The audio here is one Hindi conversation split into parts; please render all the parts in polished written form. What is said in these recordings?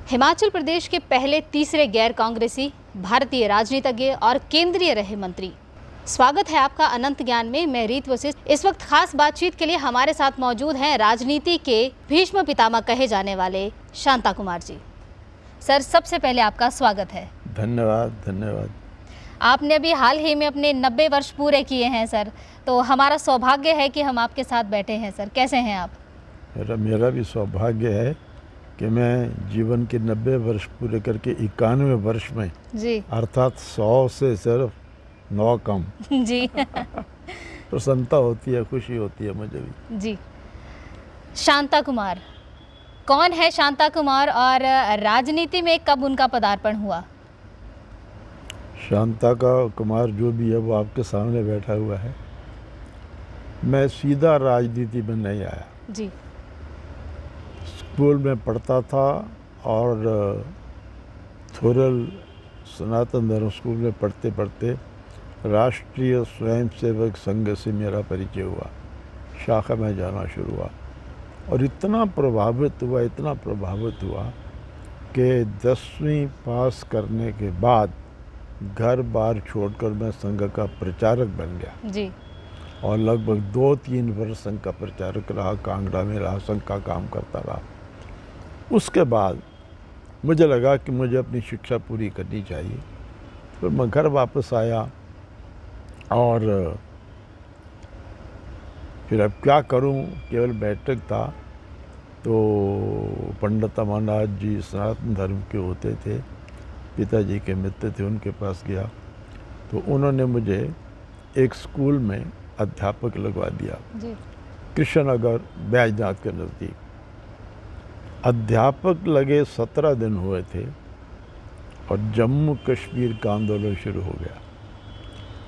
हिमाचल प्रदेश के पहले तीसरे गैर कांग्रेसी भारतीय राजनीतिज्ञ और केंद्रीय रहे मंत्री। स्वागत है आपका अनंत ज्ञान में। मैं रीत वशिष्ठ। इस वक्त खास बातचीत के लिए हमारे साथ मौजूद हैं राजनीति के भीष्म पितामह कहे जाने वाले शांता कुमार जी। सर, सबसे पहले आपका स्वागत है। धन्यवाद धन्यवाद। आपने अभी हाल ही में अपने 90 वर्ष पूरे किए हैं सर, तो हमारा सौभाग्य है कि हम आपके साथ बैठे हैं। सर, कैसे हैं आप? मेरा भी सौभाग्य है कि मैं जीवन के 90 वर्ष पूरे करके 91 वर्ष में जी, अर्थात 100 से सिर्फ 9 कम जी प्रसन्नता होती है, खुशी होती है मुझे भी। जी। शांता कुमार कौन है? शांता कुमार और राजनीति में कब उनका पदार्पण हुआ? शांता का कुमार जो भी है वो आपके सामने बैठा हुआ है। मैं सीधा राजनीति में नहीं आया। जी, स्कूल में पढ़ता था और थोरल सनातन धर्म स्कूल में पढ़ते पढ़ते राष्ट्रीय स्वयंसेवक संघ से मेरा परिचय हुआ, शाखा में जाना शुरू हुआ और इतना प्रभावित हुआ कि 10वीं पास करने के बाद घर बार छोड़कर मैं संघ का प्रचारक बन गया जी, और लगभग 2-3 वर्ष संघ का प्रचारक रहा, कांगड़ा में रहा, संघ का काम करता रहा। उसके बाद मुझे लगा कि मुझे अपनी शिक्षा पूरी करनी चाहिए, तो मैं घर वापस आया और फिर अब क्या करूं, केवल बैठक था। तो पंडित अमरनाथ जी सनातन धर्म के होते थे, पिताजी के मित्र थे, उनके पास गया तो उन्होंने मुझे एक स्कूल में अध्यापक लगवा दिया जी, कृष्णनगर बैजनाथ के नज़दीक। अध्यापक लगे 17 दिन हुए थे और जम्मू कश्मीर का आंदोलन शुरू हो गया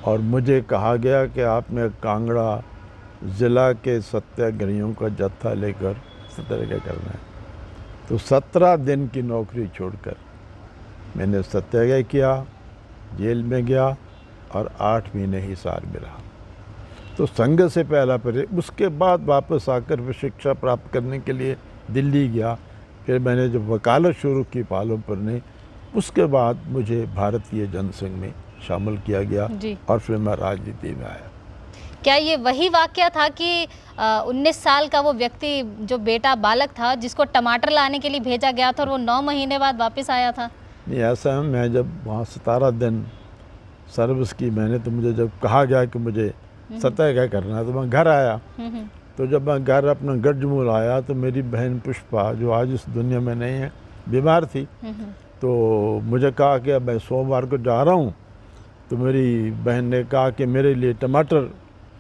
और मुझे कहा गया कि आपने कांगड़ा ज़िला के सत्याग्रहियों का जत्था लेकर सत्याग्रह करना है। तो 17 दिन की नौकरी छोड़कर मैंने सत्याग्रह किया, जेल में गया और 8 महीने हिसार में रहा। तो संघ से पहला उसके बाद वापस आकर मैं शिक्षा प्राप्त करने के लिए दिल्ली गया। फिर मैंने जब वकालत शुरू की पालमपुर ने, उसके बाद मुझे भारतीय जनसंघ में शामिल किया गया और फिर मैं राजनीति में आया। क्या ये वही वाकया था कि 19 साल का वो व्यक्ति जो बेटा बालक था जिसको टमाटर लाने के लिए भेजा गया था और वो 9 महीने बाद वापस आया था? नहीं, ऐसा है, मैं जब वहाँ 17 दिन सर्विस की मैंने, तो मुझे जब कहा गया कि मुझे सत्याग्रह करना है तो मैं घर आया। तो जब मैं घर अपना गढ़मूल आया तो मेरी बहन पुष्पा, जो आज इस दुनिया में नहीं है, बीमार थी। तो मुझे कहा कि अब मैं सोमवार को जा रहा हूँ, तो मेरी बहन ने कहा कि मेरे लिए टमाटर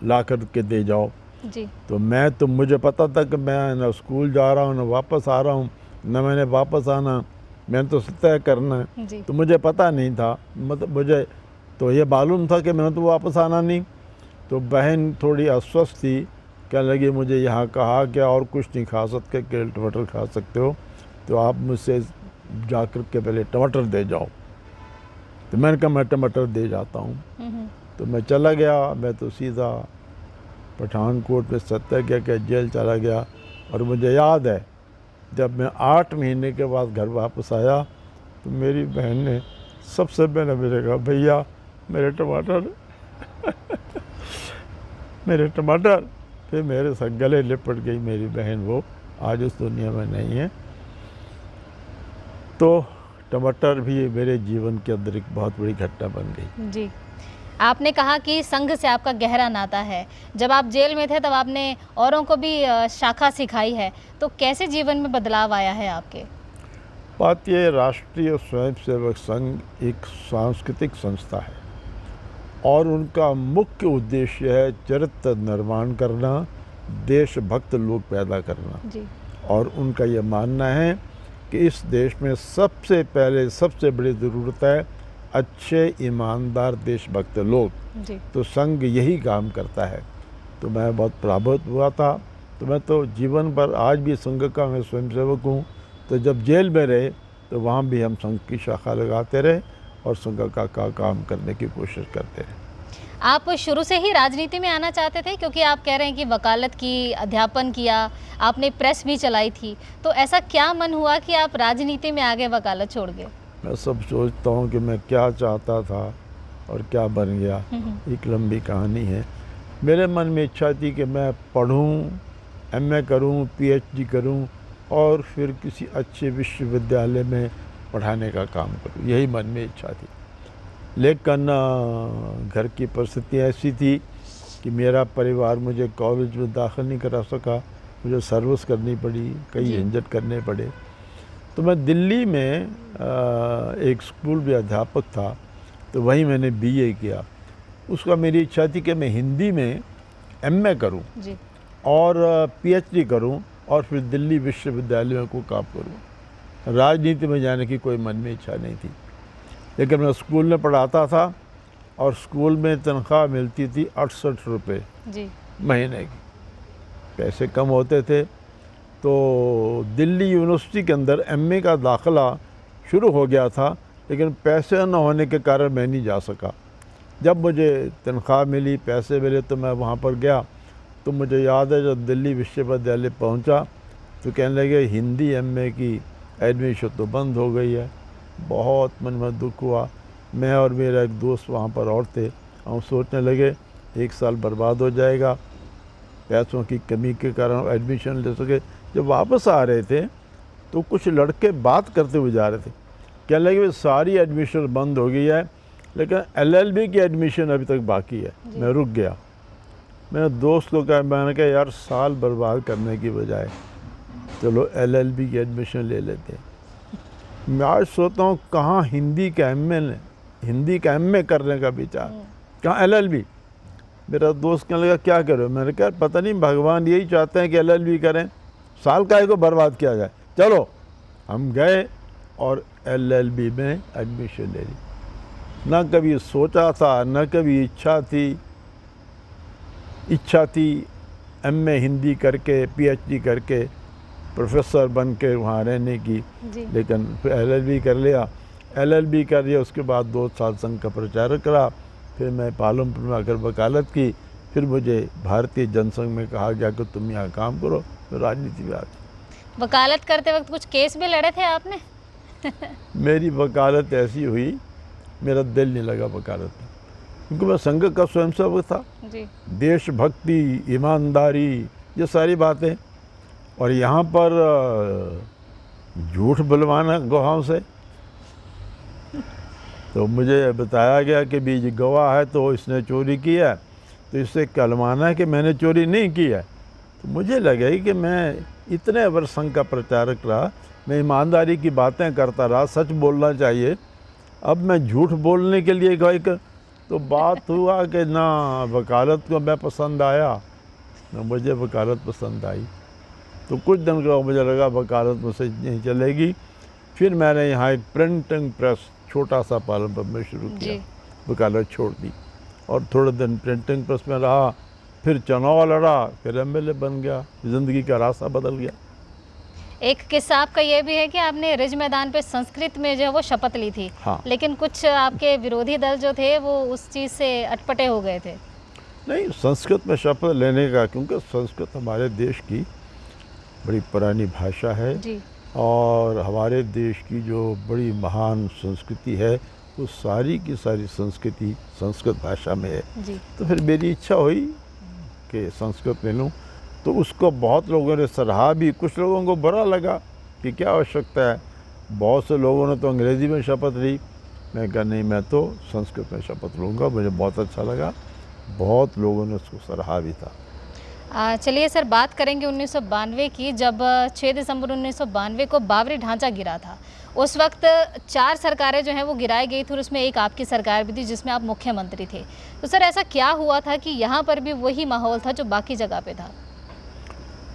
ला कर के दे जाओ। जी। तो मुझे पता था कि मैं न स्कूल जा रहा हूँ न वापस आ रहा हूँ, न मैंने वापस आना, मैंने तो सत्याग्रह करना है। तो मुझे पता नहीं था, मतलब मुझे तो ये मालूम था कि मैं तो वापस आना नहीं। तो बहन थोड़ी अस्वस्थ थी, कहने लगी मुझे यहाँ कहा क्या और कुछ नहीं खा सकते, केवल टमाटर खा सकते हो, तो आप मुझसे जाकर के पहले टमाटर दे जाओ। तो मैंने कहा मैं टमाटर दे जाता हूँ। तो मैं चला गया, मैं तो सीधा पठानकोट में सत्याग्रह के जेल चला गया। और मुझे याद है जब मैं 8 महीने के बाद घर वापस आया तो मेरी बहन ने सबसे पहले मेरे कहा, भैया मेरे टमाटर मेरे टमाटर। फिर मेरे साथ गले लिपट गई मेरी बहन, वो आज उस दुनिया में नहीं है। तो टमाटर भी मेरे जीवन के अंदर एक बहुत बड़ी घटना बन गई। जी, आपने कहा कि संघ से आपका गहरा नाता है। जब आप जेल में थे तब आपने औरों को भी शाखा सिखाई है, तो कैसे जीवन में बदलाव आया है आपके? बात ये, राष्ट्रीय स्वयंसेवक संघ एक सांस्कृतिक संस्था है और उनका मुख्य उद्देश्य है चरित्र निर्माण करना, देशभक्त लोग पैदा करना। जी। और उनका ये मानना है कि इस देश में सबसे पहले सबसे बड़ी ज़रूरत है अच्छे ईमानदार देशभक्त लोग। जी। तो संघ यही काम करता है। तो मैं बहुत प्रभावित हुआ था। तो मैं तो जीवन भर, आज भी संघ का मैं स्वयंसेवक हूँ। तो जब जेल में रहे तो वहाँ भी हम संघ की शाखा लगाते रहे और संघ का काम करने की कोशिश करते रहे। आप शुरू से ही राजनीति में आना चाहते थे, क्योंकि आप कह रहे हैं कि वकालत की, अध्यापन किया, आपने प्रेस भी चलाई थी, तो ऐसा क्या मन हुआ कि आप राजनीति में आ गए, वकालत छोड़ गए? मैं सब सोचता हूँ कि मैं क्या चाहता था और क्या बन गया, एक लंबी कहानी है। मेरे मन में इच्छा थी कि मैं पढ़ूँ, एमए करूँ, पीएचडी करूँ और फिर किसी अच्छे विश्वविद्यालय में पढ़ाने का काम करूँ, यही मन में इच्छा थी। लेकिन घर की परिस्थिति ऐसी थी कि मेरा परिवार मुझे कॉलेज में दाखिल नहीं करा सका, मुझे सर्विस करनी पड़ी, कई झंझट करने पड़े। तो मैं दिल्ली में एक स्कूल में अध्यापक था, तो वहीं मैंने बीए किया। उसका मेरी इच्छा थी कि मैं हिंदी में एमए करूं और पीएचडी करूं और फिर दिल्ली विश्वविद्यालय में कोई काम करूं। राजनीति में जाने की कोई मन में इच्छा नहीं थी। लेकिन मैं स्कूल में पढ़ाता था और स्कूल में तनख्वाह मिलती थी 68 रुपये महीने की, पैसे कम होते थे। तो दिल्ली यूनिवर्सिटी के अंदर एमए का दाखिला शुरू हो गया था, लेकिन पैसे न होने के कारण मैं नहीं जा सका। जब मुझे तनख्वाह मिली, पैसे मिले, तो मैं वहाँ पर गया। तो मुझे याद है जब दिल्ली विश्वविद्यालय पहुँचा तो कहने लगे हिंदी एमए की एडमिशन तो बंद हो गई है। बहुत मन में दुख हुआ। मैं और मेरा एक दोस्त वहाँ पर और थे, हम सोचने लगे 1 साल बर्बाद हो जाएगा, पैसों की कमी के कारण एडमिशन ले सके। जब वापस आ रहे थे तो कुछ लड़के बात करते हुए जा रहे थे, कहने लगे सारी एडमिशन बंद हो गई है, लेकिन एलएलबी की एडमिशन अभी तक बाकी है। मैं रुक गया। मैंने दोस्त को कहा, मैंने कहा यार साल बर्बाद करने की बजाय चलो एलएलबी की एडमिशन ले लेते। मैं आज सोचता हूँ कहाँ हिंदी का एमए करने का विचार, कहाँ एलएलबी। मेरा दोस्त कहने लगा क्या करो, मैंने कहा पता नहीं, भगवान यही चाहते हैं कि एलएलबी करें, साल काहे को बर्बाद किया जाए। चलो हम गए और एलएलबी में एडमिशन ले ली। ना कभी सोचा था, ना कभी इच्छा थी एमए हिंदी करके, पीएचडी करके प्रोफेसर बन के वहाँ रहने की, लेकिन फिर एलएलबी कर लिया। एलएलबी कर लिया, उसके बाद 2 साल संघ का प्रचारक करा, फिर मैं पालमपुर में आकर वकालत की। फिर मुझे भारतीय जनसंघ में कहा गया कि तुम यहाँ काम करो, तो राजनीति में आ गई। वकालत करते वक्त कुछ केस भी लड़े थे आपने? मेरी वकालत ऐसी हुई, मेरा दिल नहीं लगा वकालत में, क्योंकि मैं संघ का स्वयंसेवक था। देशभक्ति, ईमानदारी, ये सारी बातें, और यहाँ पर झूठ बुलवाना गवाहों से। तो मुझे बताया गया कि भी ये गवाह है तो इसने चोरी की है, तो इससे कलमाना है कि मैंने चोरी नहीं की है। तो मुझे लगे कि मैं इतने वर्ष संघ का प्रचारक रहा, मैं ईमानदारी की बातें करता रहा, सच बोलना चाहिए। अब मैं झूठ बोलने के लिए गए, तो बात हुआ कि ना वकालत को मैं पसंद आया, ना मुझे वकालत पसंद आई। तो कुछ दिन का मुझे लगा वकालत मुझसे नहीं चलेगी। फिर मैंने यहाँ एक प्रिंटिंग प्रेस छोटा सा पालमपुर में शुरू किया, वकालत छोड़ दी और थोड़े दिन प्रिंटिंग प्रेस में रहा। फिर चुनाव लड़ा, फिर एमएलए बन गया, ज़िंदगी का रास्ता बदल गया। एक किस्सा आपका ये भी है कि आपने रिज मैदान पे संस्कृत में जो है वो शपथ ली थी। हाँ। लेकिन कुछ आपके विरोधी दल जो थे वो उस चीज़ से अटपटे हो गए थे। नहीं, संस्कृत में शपथ लेने का, क्योंकि संस्कृत हमारे देश की बड़ी पुरानी भाषा है और हमारे देश की जो बड़ी महान संस्कृति है वो सारी की सारी संस्कृति संस्कृत भाषा में है। तो फिर मेरी इच्छा हुई कि संस्कृत ले लूँ। तो उसको बहुत लोगों ने सराहा भी, कुछ लोगों को बुरा लगा कि क्या आवश्यकता है। बहुत से लोगों ने तो अंग्रेज़ी में शपथ ली, मैं कहा नहीं, मैं तो संस्कृत में शपथ लूँगा। मुझे बहुत अच्छा लगा, बहुत लोगों ने उसको सराहा भी था। चलिए सर, बात करेंगे 1992 की, जब 6 दिसंबर 1992 को बाबरी ढांचा गिरा था। उस वक्त 4 सरकारें जो हैं वो गिराई गई थी और उसमें एक आपकी सरकार भी थी जिसमें आप मुख्यमंत्री थे। तो सर ऐसा क्या हुआ था कि यहाँ पर भी वही माहौल था जो बाकी जगह पे था?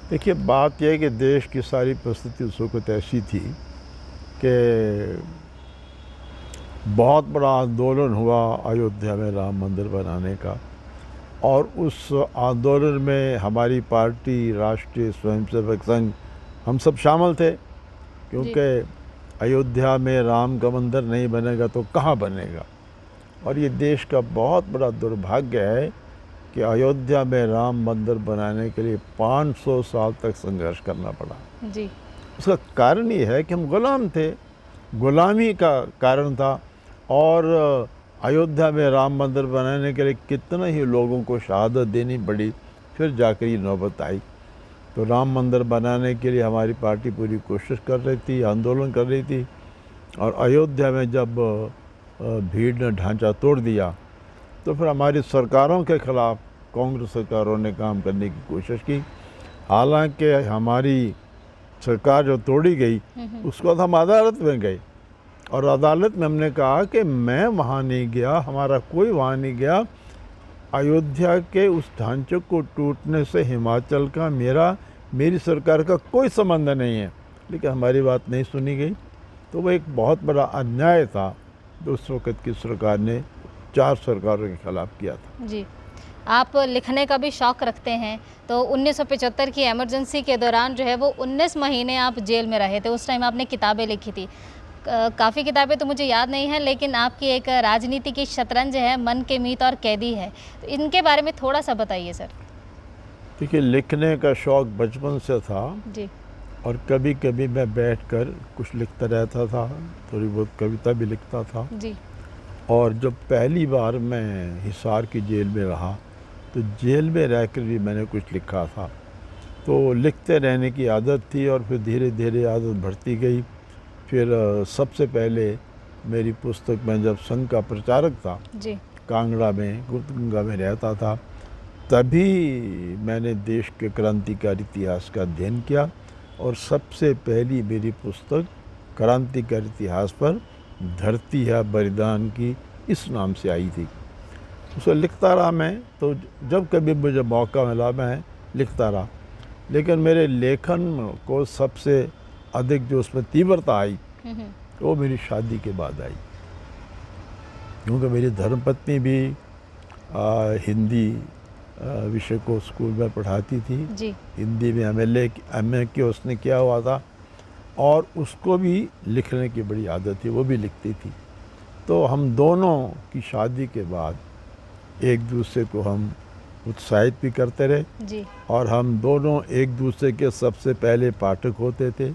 देखिए, बात यह है कि देश की सारी परिस्थिति उस वक्त ऐसी थी कि बहुत बड़ा आंदोलन हुआ अयोध्या में राम मंदिर बनाने का, और उस आंदोलन में हमारी पार्टी राष्ट्रीय स्वयंसेवक संघ हम सब शामिल थे, क्योंकि अयोध्या में राम का मंदिर नहीं बनेगा तो कहाँ बनेगा। और ये देश का बहुत बड़ा दुर्भाग्य है कि अयोध्या में राम मंदिर बनाने के लिए 500 साल तक संघर्ष करना पड़ा। जी। उसका कारण ये है कि हम गुलाम थे, गुलामी का कारण था। और अयोध्या में राम मंदिर बनाने के लिए कितना ही लोगों को शहादत देनी पड़ी, फिर जाकर ये नौबत आई। तो राम मंदिर बनाने के लिए हमारी पार्टी पूरी कोशिश कर रही थी, आंदोलन कर रही थी। और अयोध्या में जब भीड़ ने ढांचा तोड़ दिया तो फिर हमारी सरकारों के ख़िलाफ़ कांग्रेस सरकारों ने काम करने की कोशिश की। हालांकि हमारी सरकार जो तोड़ी गई उसके बाद हम अदालत में गए और अदालत में हमने कहा कि मैं वहाँ नहीं गया, हमारा कोई वहाँ नहीं गया। अयोध्या के उस ढांचे को टूटने से हिमाचल का मेरी सरकार का कोई संबंध नहीं है। लेकिन हमारी बात नहीं सुनी गई। तो वो एक बहुत बड़ा अन्याय था जो उस वक़्त की सरकार ने 4 सरकारों के ख़िलाफ़ किया था। जी। आप लिखने का भी शौक़ रखते हैं, तो 1975 की इमरजेंसी के दौरान जो है वो 19 महीने आप जेल में रहे थे। उस टाइम आपने किताबें लिखी थी। काफ़ी किताबें तो मुझे याद नहीं है, लेकिन आपकी एक राजनीति की शतरंज है, मन के मीत और कैदी है। तो इनके बारे में थोड़ा सा बताइए सर। देखिए, लिखने का शौक़ बचपन से था जी। और कभी कभी मैं बैठकर कुछ लिखता रहता था, थोड़ी बहुत कविता भी लिखता था जी। और जब पहली बार मैं हिसार की जेल में रहा तो जेल में रहकर भी मैंने कुछ लिखा था। तो लिखते रहने की आदत थी और फिर धीरे धीरे आदत बढ़ती गई। फिर सबसे पहले मेरी पुस्तक में जब संघ का प्रचारक था जी। कांगड़ा में, गुप्तगंगा में रहता था, तभी मैंने देश के क्रांतिकारी इतिहास का अध्ययन किया और सबसे पहली मेरी पुस्तक क्रांतिकारी इतिहास पर धरती है बलिदान की इस नाम से आई थी। उसे लिखता रहा मैं, तो जब कभी मुझे मौका मिला मैं लिखता रहा। लेकिन मेरे लेखन को सबसे अधिक जो उसमें तीव्रता आई वो मेरी शादी के बाद आई, क्योंकि मेरी धर्मपत्नी भी हिंदी विषय को स्कूल में पढ़ाती थी जी। हिंदी में MA की उसने किया हुआ था और उसको भी लिखने की बड़ी आदत थी, वो भी लिखती थी। तो हम दोनों की शादी के बाद एक दूसरे को हम उत्साहित भी करते रहे जी। और हम दोनों एक दूसरे के सबसे पहले पाठक होते थे,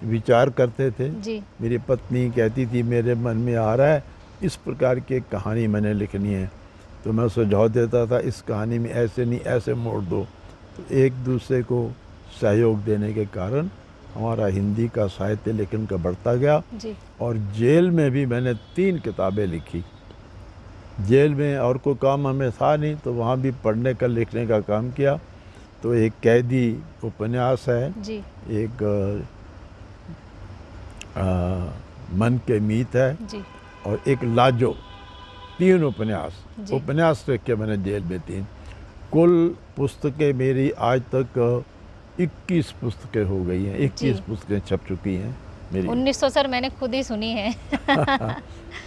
विचार करते थे जी। मेरी पत्नी कहती थी मेरे मन में आ रहा है इस प्रकार की एक कहानी मैंने लिखनी है, तो मैं सुझाव देता था इस कहानी में ऐसे नहीं ऐसे मोड़ दो। तो एक दूसरे को सहयोग देने के कारण हमारा हिंदी का साहित्य लेखन का बढ़ता गया जी। और जेल में भी मैंने 3 किताबें लिखी। जेल में और कोई काम हमें था नहीं तो वहाँ भी पढ़ने का लिखने का काम किया। तो एक कैदी उपन्यास है जी। एक मन के मीत है जी। और एक लाजो, 3 उपन्यास लिख के मैंने जेल में 3। कुल पुस्तकें मेरी आज तक 21 पुस्तकें हो गई हैं, 21 पुस्तकें छप चुकी हैं मेरी। 1900 सर मैंने खुद ही सुनी है।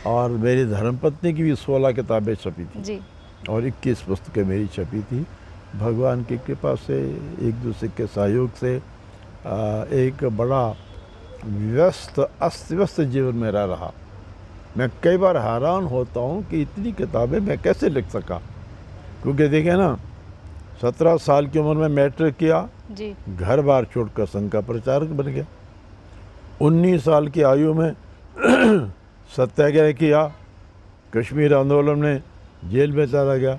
और मेरी धर्मपत्नी की भी 16 किताबें छपी थी जी। और 21 पुस्तकें मेरी छपी थी। भगवान की कृपा से एक दूसरे के सहयोग से एक बड़ा अस्त व्यस्त जीवन मेरा रहा। मैं कई बार हैरान होता हूँ कि इतनी किताबें मैं कैसे लिख सका, क्योंकि देखिए ना 17 साल की उम्र में मैट्रिक किया जी। घर बार छोड़कर संघ का प्रचारक बन गया। 19 साल की आयु में सत्याग्रह किया, कश्मीर आंदोलन में जेल में चला गया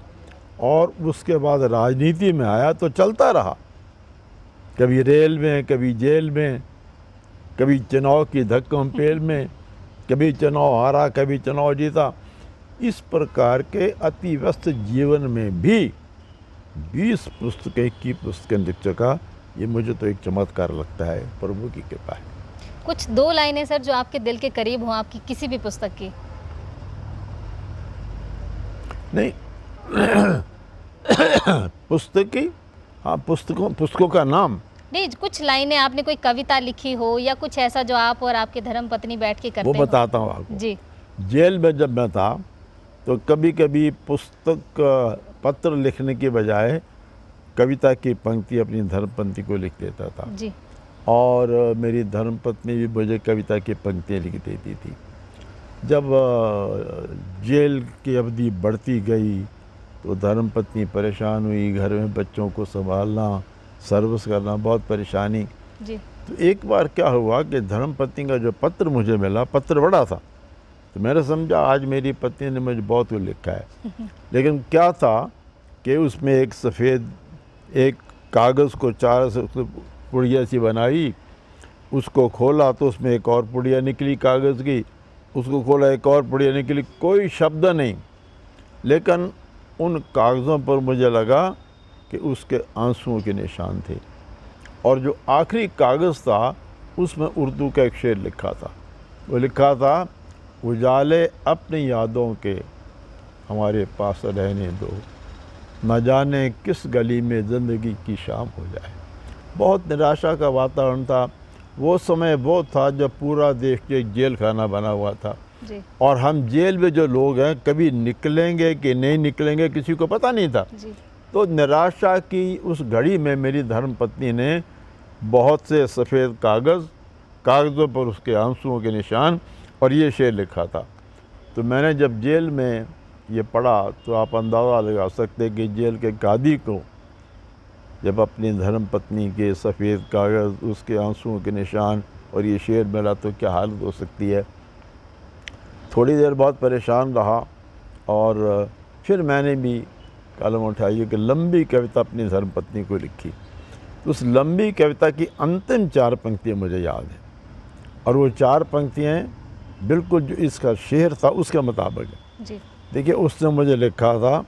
और उसके बाद राजनीति में आया तो चलता रहा, कभी रेल में, कभी जेल में, कभी चुनाव की धक्कम पेल में, कभी चुनाव हारा, कभी चुनाव जीता। इस प्रकार के अति व्यस्त जीवन में भी 20 पुस्तकें की पुस्तकें लिख चुका। ये मुझे तो एक चमत्कार लगता है, प्रभु की कृपा है। कुछ 2 लाइनें सर जो आपके दिल के करीब हो आपकी किसी भी पुस्तक की। नहीं पुस्तक की, हाँ पुस्तकों का नाम नहीं, कुछ लाइनें आपने कोई कविता लिखी हो या कुछ ऐसा जो आप और आपके धर्मपत्नी बैठ के करते वो हो। बताता हूँ आपको। जी। जेल में जब मैं था तो कभी कभी पुस्तक पत्र लिखने के बजाय कविता की पंक्ति अपनी धर्मपत्नी को लिख देता था जी। और मेरी धर्मपत्नी भी मुझे कविता की पंक्तियाँ लिख देती थी। जब जेल की अवधि बढ़ती गई तो धर्मपत्नी परेशान हुई, घर में बच्चों को संभालना, सर्विस करना, बहुत परेशानी। जी। तो एक बार क्या हुआ कि धर्मपत्नी का जो पत्र मुझे मिला, पत्र बड़ा था, तो मैंने समझा आज मेरी पत्नी ने मुझे बहुत कुछ लिखा है। लेकिन क्या था कि उसमें एक सफ़ेद एक कागज़ को चार से पुड़िया सी बनाई, उसको खोला तो उसमें एक और पुड़िया निकली कागज़ की, उसको खोला एक और पुड़िया निकली, कोई शब्द नहीं। लेकिन उन कागज़ों पर मुझे लगा कि उसके आंसुओं के निशान थे। और जो आखिरी कागज़ था उसमें उर्दू का एक शेर लिखा था। वो लिखा था, उजाले अपनी यादों के हमारे पास रहने दो, न जाने किस गली में ज़िंदगी की शाम हो जाए। बहुत निराशा का वातावरण था। वो समय वो था जब पूरा देश एक जेल खाना बना हुआ था जी। और हम जेल में जो लोग हैं कभी निकलेंगे कि नहीं निकलेंगे किसी को पता नहीं था। जी। तो निराशा की उस घड़ी में मेरी धर्मपत्नी ने बहुत से सफ़ेद कागज़ों पर उसके आंसुओं के निशान और ये शेर लिखा था। तो मैंने जब जेल में ये पढ़ा तो आप अंदाज़ा लगा सकते कि जेल के कादी को जब अपनी धर्मपत्नी के सफ़ेद कागज़, उसके आंसुओं के निशान और ये शेर मिला तो क्या हालत हो सकती है। थोड़ी देर बहुत परेशान रहा और फिर मैंने भी कलम उठाई कि लंबी कविता अपनी धर्मपत्नी को लिखी। तो उस लंबी कविता की अंतिम 4 पंक्तियाँ मुझे याद हैं और वो 4 पंक्तियाँ बिल्कुल जो इसका शेर था उसके मुताबिक है। जी। देखिए उसने मुझे लिखा था,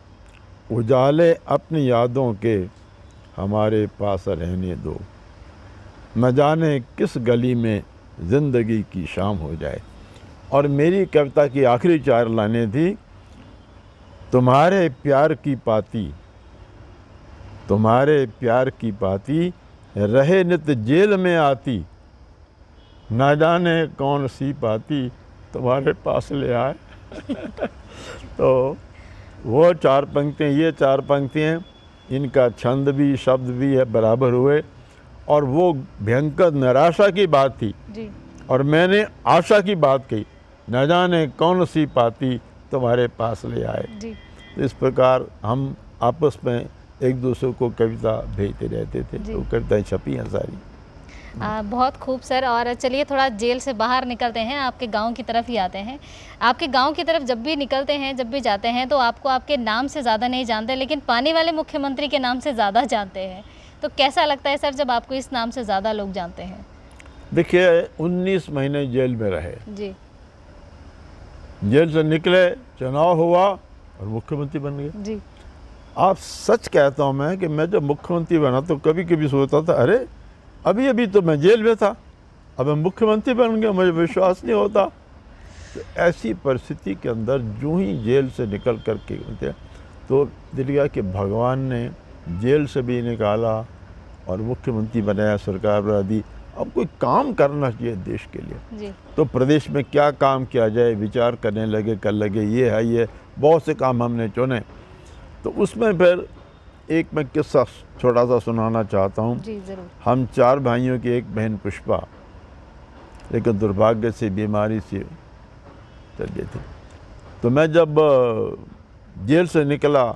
उजाले अपनी यादों के हमारे पास रहने दो, न जाने किस गली में ज़िंदगी की शाम हो जाए। और मेरी कविता की आखिरी 4 लाइनें थी, तुम्हारे प्यार की पाती, तुम्हारे प्यार की पाती रहे नित जेल में आती, न जाने कौन सी पाती तुम्हारे पास ले आए। तो वो 4 पंक्तियाँ, ये 4 पंक्तियाँ, इनका छंद भी शब्द भी है बराबर हुए और वो भयंकर निराशा की बात थी जी। और मैंने आशा की बात कही, न जाने कौन सी पाती तुम्हारे पास ले आए। जी। तो इस प्रकार हम आपस में एक दूसरे को कविता भेजते रहते थे। तो कविताएँ छपी हैं सारी। बहुत खूब सर। और चलिए थोड़ा जेल से बाहर निकलते हैं, आपके गांव की तरफ ही आते हैं। आपके गांव की तरफ जब भी निकलते हैं, जब भी जाते हैं तो आपको आपके नाम से ज़्यादा नहीं जानते, लेकिन पानी वाले मुख्यमंत्री के नाम से ज़्यादा जानते हैं। तो कैसा लगता है सर जब आपको इस नाम से ज़्यादा लोग जानते हैं? देखिए 19 महीने जेल में रहे जी। जेल से निकले, चुनाव हुआ और मुख्यमंत्री बन गए। जी। आप सच कहता हूँ मैं कि मैं जब मुख्यमंत्री बना तो कभी कभी सोचता था, अरे अभी अभी तो मैं जेल में था, अब मैं मुख्यमंत्री बन गया, मुझे विश्वास नहीं होता। तो ऐसी परिस्थिति के अंदर जो ही जेल से निकल कर के तो दिल गया कि भगवान ने जेल से भी निकाला और मुख्यमंत्री बनाया, सरकार बना दी, अब कोई काम करना चाहिए देश के लिए। जी। तो प्रदेश में क्या काम किया जाए विचार करने लगे, कर लगे, ये है ये बहुत से काम हमने चुने। तो उसमें फिर एक मैं किस्सा छोटा सा सुनाना चाहता हूँ। जी ज़रूर। हम 4 भाइयों की एक बहन पुष्पा, लेकिन दुर्भाग्य से बीमारी से चल गई थी। तो मैं जब जेल से निकला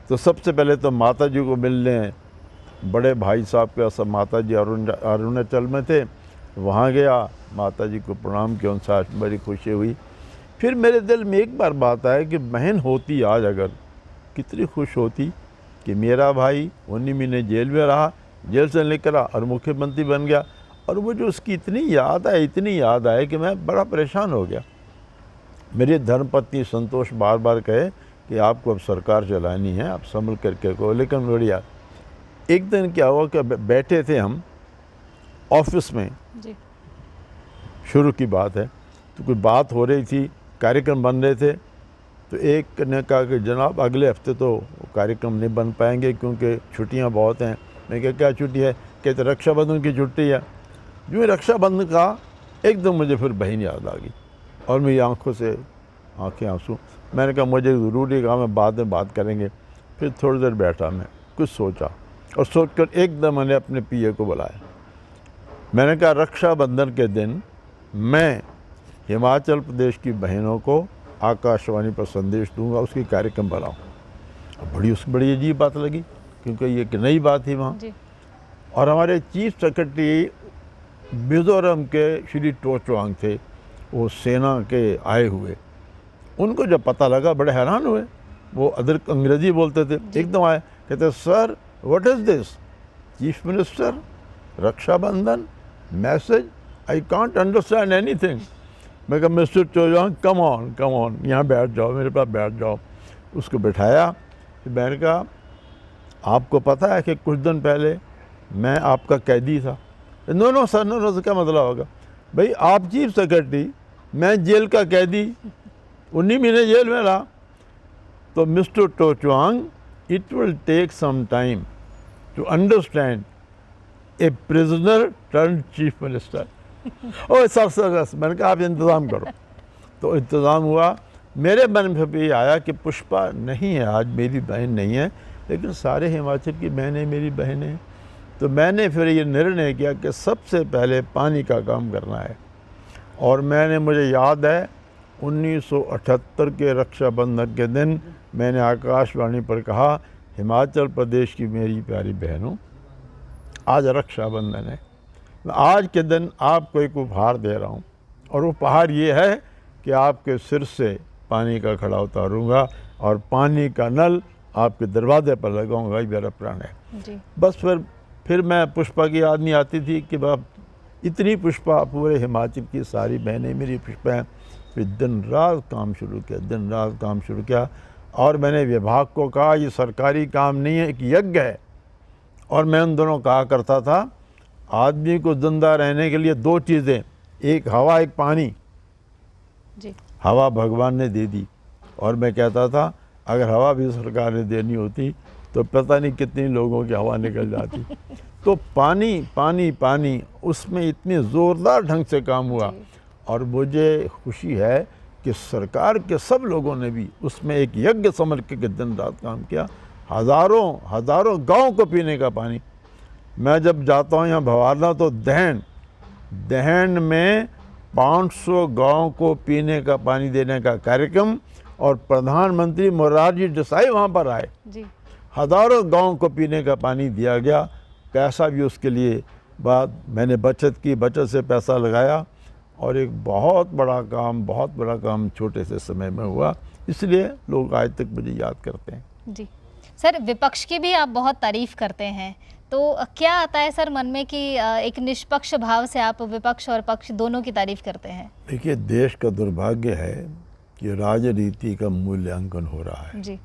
तो सबसे पहले तो माता जी को मिलने बड़े भाई साहब के सब, माता जी अरुणाचल में थे, वहाँ गया, माता जी को प्रणाम किया, उनसे बड़ी खुशी हुई। फिर मेरे दिल में एक बार बात आया कि बहन होती आज अगर कितनी खुश होती कि मेरा भाई 19 महीने जेल में रहा, जेल से निकला और मुख्यमंत्री बन गया। और वो जो उसकी इतनी याद आए कि मैं बड़ा परेशान हो गया। मेरी धर्मपत्नी संतोष बार बार कहे कि आपको अब सरकार चलानी है, आप संभल करके को। लेकिन बढ़िया एक दिन क्या हुआ कि बैठे थे हम ऑफिस में, जी। शुरू की बात है, तो कोई बात हो रही थी, कार्यक्रम बन रहे थे। तो एक ने कहा कि जनाब अगले हफ्ते तो कार्यक्रम नहीं बन पाएंगे क्योंकि छुट्टियां बहुत हैं। मैं कहा क्या छुट्टी है? कहते रक्षाबंधन की छुट्टी है। जो रक्षाबंधन का एकदम मुझे फिर बहन याद आ गई और मेरी आंखों से आंखें आंसू। मैंने कहा मुझे ज़रूरी काम है, बाद में बात करेंगे। फिर थोड़ी देर बैठा, मैं कुछ सोचा और सोचकर एकदम मैंने अपने पीए को बुलाया। मैंने कहा रक्षाबंधन के दिन मैं हिमाचल प्रदेश की बहनों को आकाशवाणी पर संदेश दूंगा, उसकी कार्यक्रम बनाऊँ। उसकी बड़ी अजीब बात लगी, क्योंकि ये एक नई बात थी वहाँ। और हमारे चीफ सेक्रेटरी मिज़ोरम के श्री टोचवांग थे, वो सेना के आए हुए। उनको जब पता लगा बड़े हैरान हुए। वो अदर अंग्रेजी बोलते थे, एकदम आए, कहते sir what is this, chief minister, Rakshabandhan message, I can't understand anything. मैं कहा मिस्टर टोचवांग कम ऑन यहाँ बैठ जाओ, मेरे पास बैठ जाओ। उसको बैठाया। मैंने कहा आपको पता है कि कुछ दिन पहले मैं आपका कैदी था। नो सर, नो सर, क्या मतलब होगा भाई, आप चीफ सेक्रेटरी, मैं जेल का कैदी, 19 महीने जेल में रहा। तो mister Tochwang, it will take some time to understand a prisoner turn chief minister. Oh sir, मैंने कहा आप इंतज़ाम करो। तो इंतज़ाम हुआ। मेरे मन में भी आया कि पुष्पा नहीं है आज, मेरी बहन नहीं है, लेकिन सारे हिमाचल की बहनें मेरी बहनें हैं। तो मैंने फिर ये निर्णय किया कि सबसे पहले पानी का काम करना है। और मुझे याद है 1978 के रक्षाबंधन के दिन मैंने आकाशवाणी पर कहा, हिमाचल प्रदेश की मेरी प्यारी बहनों, आज रक्षाबंधन है, मैं आज के दिन आपको एक उपहार दे रहा हूँ। और उपहार ये है कि आपके सिर से पानी का खड़ा उतारूँगा और पानी का नल आपके दरवाजे पर लगाऊंगा, ये मेरा प्रण है जी। बस फिर मैं पुष्पा की याद नहीं आती थी कि बाप इतनी पुष्पा, पूरे हिमाचल की सारी बहनें मेरी पुष्पा हैं। फिर दिन रात काम शुरू किया। और मैंने विभाग को कहा ये सरकारी काम नहीं है, एक यज्ञ है। और मैं उन दोनों कहा करता था, आदमी को जिंदा रहने के लिए 2 चीज़ें, एक हवा, एक पानी जी। हवा भगवान ने दे दी। और मैं कहता था अगर हवा भी सरकार ने देनी होती तो पता नहीं कितने लोगों की हवा निकल जाती। तो पानी, उसमें इतने ज़ोरदार ढंग से काम हुआ। और मुझे खुशी है कि सरकार के सब लोगों ने भी उसमें एक यज्ञ समझ के दिन रात काम किया। हज़ारों गाँव को पीने का पानी। मैं जब जाता हूँ यहाँ भवारना, तो दहन में 500 गाँव को पीने का पानी देने का कार्यक्रम, और प्रधानमंत्री मोरारजी देसाई वहाँ पर आए जी। हज़ारों गाँव को पीने का पानी दिया गया। पैसा भी उसके लिए मैंने बचत से पैसा लगाया। और एक बहुत बड़ा काम छोटे से समय में हुआ, इसलिए लोग आज तक मुझे याद करते हैं जी। सर, विपक्ष की भी आप बहुत तारीफ करते हैं, तो क्या आता है सर मन में कि एक निष्पक्ष भाव से आप विपक्ष और पक्ष दोनों की तारीफ करते हैं? देखिए, देश का दुर्भाग्य है कि राजनीति का मूल्यांकन हो रहा है जी।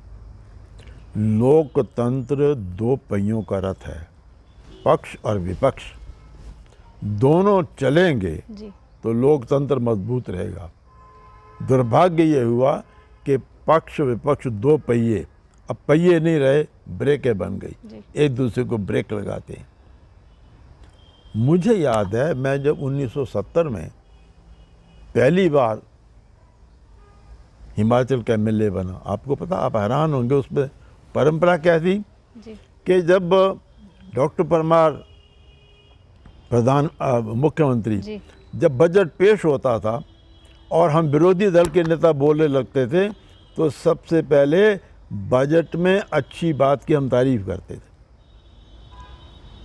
लोकतंत्र 2 पहियों का रथ है, पक्ष और विपक्ष दोनों चलेंगे जी। तो लोकतंत्र मजबूत रहेगा। दुर्भाग्य ये हुआ कि पक्ष विपक्ष 2 पहिए, अब पहिए नहीं रहे, ब्रेकें बन गई, एक दूसरे को ब्रेक लगाते हैं। मुझे याद है मैं जब 1970 में पहली बार हिमाचल का एमएलए बना, आपको पता, आप हैरान होंगे उसमें परंपरा क्या थी कि जब डॉक्टर परमार मुख्यमंत्री, जब बजट पेश होता था और हम विरोधी दल के नेता बोलने लगते थे, तो सबसे पहले बजट में अच्छी बात की हम तारीफ करते थे।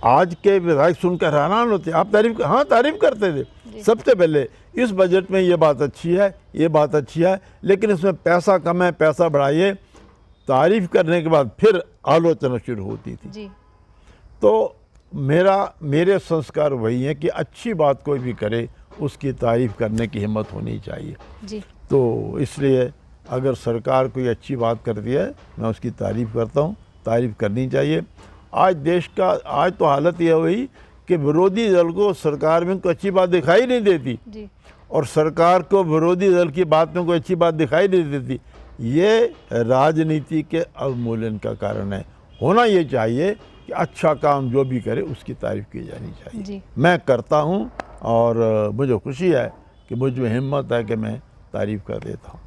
आज के विधायक सुनकर हैरान होते, आप तारीफ करते थे सबसे पहले, इस बजट में ये बात अच्छी है, लेकिन इसमें पैसा कम है, पैसा बढ़ाइए। तारीफ करने के बाद फिर आलोचना शुरू होती थी जी। तो मेरे संस्कार वही है कि अच्छी बात कोई भी करे उसकी तारीफ करने की हिम्मत होनी चाहिए जी। तो इसलिए अगर सरकार कोई अच्छी बात करती है, मैं उसकी तारीफ करता हूँ, तारीफ करनी चाहिए। आज तो हालत यह हुई कि विरोधी दल को सरकार में कोई अच्छी बात दिखाई नहीं देती जी। और सरकार को विरोधी दल की बात में कोई अच्छी बात दिखाई नहीं देती। ये राजनीति के अवमूल्यन का कारण है। होना ये चाहिए कि अच्छा काम जो भी करे उसकी तारीफ की जानी चाहिए जी। मैं करता हूँ और मुझे खुशी है कि मुझ में हिम्मत है कि मैं तारीफ कर देता हूँ।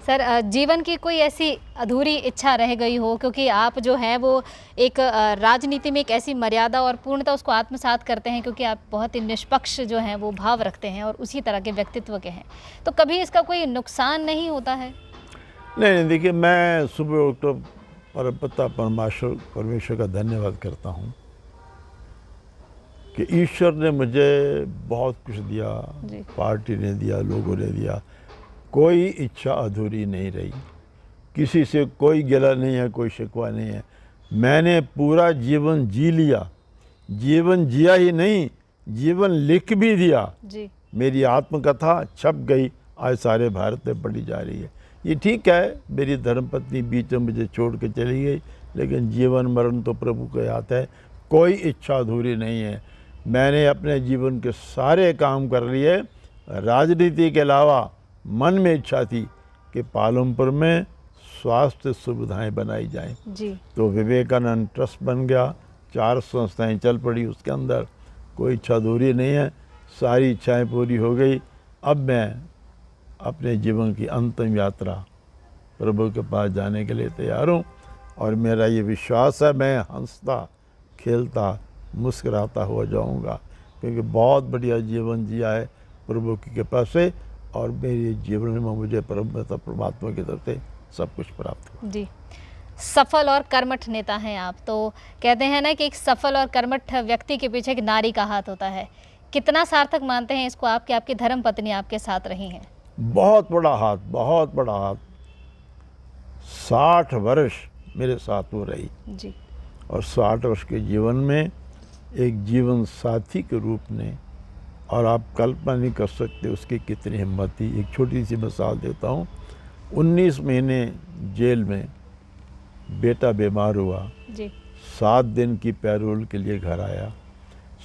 सर जीवन की कोई ऐसी अधूरी इच्छा रह गई हो, क्योंकि आप जो हैं वो एक राजनीति में एक ऐसी मर्यादा और पूर्णतः उसको आत्मसात करते हैं, क्योंकि आप बहुत ही निष्पक्ष जो हैं वो भाव रखते हैं और उसी तरह के व्यक्तित्व के हैं, तो कभी इसका कोई नुकसान नहीं होता है? नहीं, देखिए, मैं सुबह उठकर परमपिता परमेश्वर का धन्यवाद करता हूँ कि ईश्वर ने मुझे बहुत कुछ दिया, पार्टी ने दिया, लोगों ने दिया, कोई इच्छा अधूरी नहीं रही, किसी से कोई गिला नहीं है, कोई शिकवा नहीं है। मैंने पूरा जीवन जी लिया, जीवन जिया ही नहीं, जीवन लिख भी दिया जी। मेरी आत्मकथा छप गई, आज सारे भारत में पढ़ी जा रही है। ये ठीक है, मेरी धर्मपत्नी बीच में मुझे छोड़ के चली गई, लेकिन जीवन मरण तो प्रभु के हाथ है, कोई इच्छा अधूरी नहीं है। मैंने अपने जीवन के सारे काम कर लिए। राजनीति के अलावा मन में इच्छा थी कि पालमपुर में स्वास्थ्य सुविधाएं बनाई जाएं, जी। तो विवेकानंद ट्रस्ट बन गया, 4 संस्थाएं चल पड़ी उसके अंदर। कोई इच्छा अधूरी नहीं है, सारी इच्छाएं पूरी हो गई। अब मैं अपने जीवन की अंतिम यात्रा प्रभु के पास जाने के लिए तैयार हूँ, और मेरा ये विश्वास है मैं हंसता खेलता मुस्कुराता हुआ जाऊँगा, क्योंकि बहुत बढ़िया जीवन जिया है प्रभु की कृपा से, और मेरे जीवन में मुझे परमात्मा की तरफ से सब कुछ प्राप्त हुआ। जी। सफल और कर्मठ नेता हैं आप, तो कहते हैं ना कि एक सफल और कर्मठ व्यक्ति के पीछे एक नारी का हाथ होता है। कितना सार्थक मानते हैं इसको आप कि आपकी धर्म पत्नी आपके साथ रही हैं? बहुत बड़ा हाथ, बहुत बड़ा हाथ। 60 वर्ष मेरे साथ वो रही जी। और 60 वर्ष के जीवन में एक जीवन साथी के रूप में, और आप कल्पना नहीं कर सकते उसकी कितनी हिम्मत थी। एक छोटी सी मिसाल देता हूँ। 19 महीने जेल में बेटा बीमार हुआ जी। 7 दिन की पैरोल के लिए घर आया।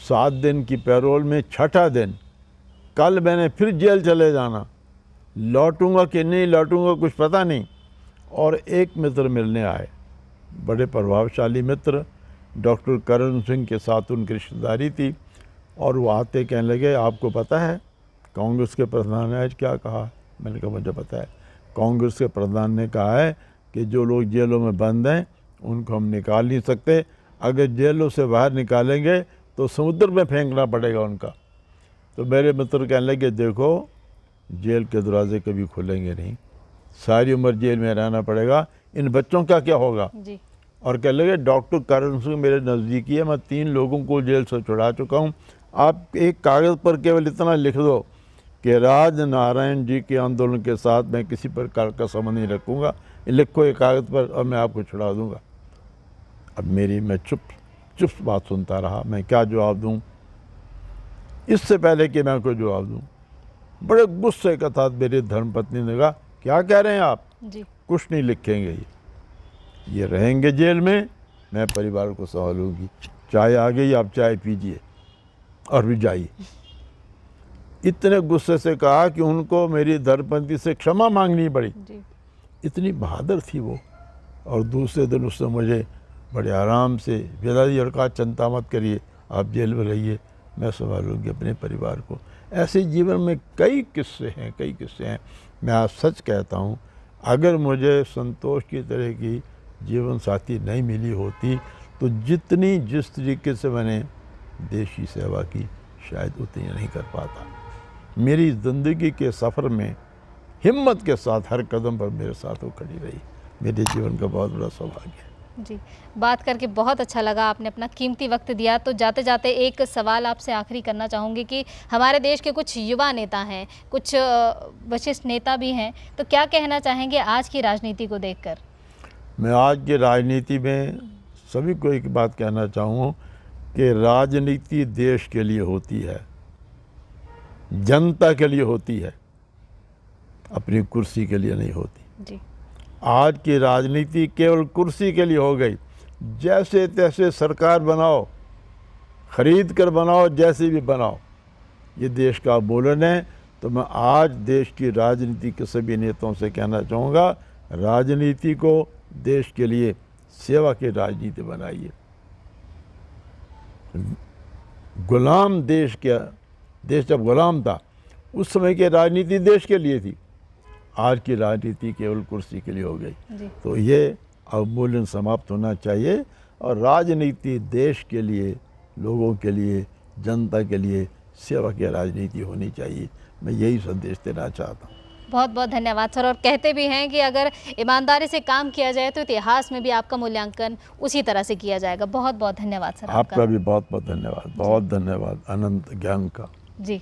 7 दिन की पैरोल में छठा दिन, कल मैंने फिर जेल चले जाना, लौटूंगा कि नहीं लौटूंगा कुछ पता नहीं। और एक मित्र मिलने आए, बड़े प्रभावशाली मित्र, डॉक्टर करण सिंह के साथ उनकी रिश्तेदारी थी, और वो आते कहने लगे, आपको पता है कांग्रेस के प्रधान ने आज क्या कहा? मैंने कहा मुझे पता है। कांग्रेस के प्रधान ने कहा है कि जो लोग जेलों में बंद हैं उनको हम निकाल नहीं सकते, अगर जेलों से बाहर निकालेंगे तो समुद्र में फेंकना पड़ेगा उनका। तो मेरे मित्र कहने लगे, देखो जेल के दरवाजे कभी खुलेंगे नहीं, सारी उम्र जेल में रहना पड़ेगा, इन बच्चों का क्या होगा? जी। और कहने लगे, डॉक्टर करण सिंह मेरे नज़दीकी है, मैं 3 लोगों को जेल से छुड़ा चुका हूँ, आप एक कागज़ पर केवल इतना लिख दो कि राज नारायण जी के आंदोलन के साथ मैं किसी प्रकार का संबंध नहीं रखूँगा, लिखो एक कागज़ पर और मैं आपको छुड़ा दूँगा। अब मैं चुप बात सुनता रहा, मैं क्या जवाब दूँ? इससे पहले कि मैं कोई जवाब दूँ, बड़े गुस्से के साथ मेरी धर्मपत्नी ने कहा, क्या कह रहे हैं आप? जी। कुछ नहीं लिखेंगे, ये रहेंगे जेल में, मैं परिवार को संभालूंगी। चाय आ गई, आप चाय पीजिए और भी जाइए। इतने गुस्से से कहा कि उनको मेरी धर्मपत्नी से क्षमा मांगनी पड़ी। जी। इतनी बहादुर थी वो। और दूसरे दिन उसने मुझे बड़े आराम से विदा दी और कहा, चिंता मत करिए, आप जेल में रहिए, मैं संभालूंगी अपने परिवार को। ऐसे जीवन में कई किस्से हैं। मैं आज सच कहता हूँ, अगर मुझे संतोष की तरह की जीवन साथी नहीं मिली होती तो जिस तरीके से मैंने देश की सेवा की शायद उतनी नहीं कर पाता। मेरी ज़िंदगी के सफ़र में हिम्मत के साथ हर कदम पर मेरे साथ वो खड़ी रही। मेरे जीवन का बहुत बड़ा सौभाग्य है। जी, बात करके बहुत अच्छा लगा, आपने अपना कीमती वक्त दिया। तो जाते जाते एक सवाल आपसे आखिरी करना चाहूँगी कि हमारे देश के कुछ युवा नेता हैं, कुछ वरिष्ठ नेता भी हैं, तो क्या कहना चाहेंगे आज की राजनीति को देखकर? मैं आज की राजनीति में सभी को एक बात कहना चाहूँ कि राजनीति देश के लिए होती है, जनता के लिए होती है, अपनी कुर्सी के लिए नहीं होती। जी। आज की राजनीति केवल कुर्सी के लिए हो गई। जैसे तैसे सरकार बनाओ, खरीद कर बनाओ, जैसे भी बनाओ, ये देश का आंदोलन है। तो मैं आज देश की राजनीति के सभी नेताओं से कहना चाहूँगा, राजनीति को देश के लिए सेवा की राजनीति बनाइए। गुलाम देश जब गुलाम था उस समय की राजनीति देश के लिए थी। आज की राजनीति केवल कुर्सी के लिए हो गई। जी। तो ये अवमूल्यन समाप्त होना चाहिए और राजनीति देश के लिए, लोगों के लिए, जनता के लिए सेवा की राजनीति होनी चाहिए। मैं यही संदेश देना चाहता हूँ। बहुत बहुत धन्यवाद सर। और कहते भी हैं कि अगर ईमानदारी से काम किया जाए तो इतिहास में भी आपका मूल्यांकन उसी तरह से किया जाएगा। बहुत बहुत धन्यवाद सर आपका भी बहुत बहुत धन्यवाद। बहुत धन्यवाद अनंत ज्ञान का। जी।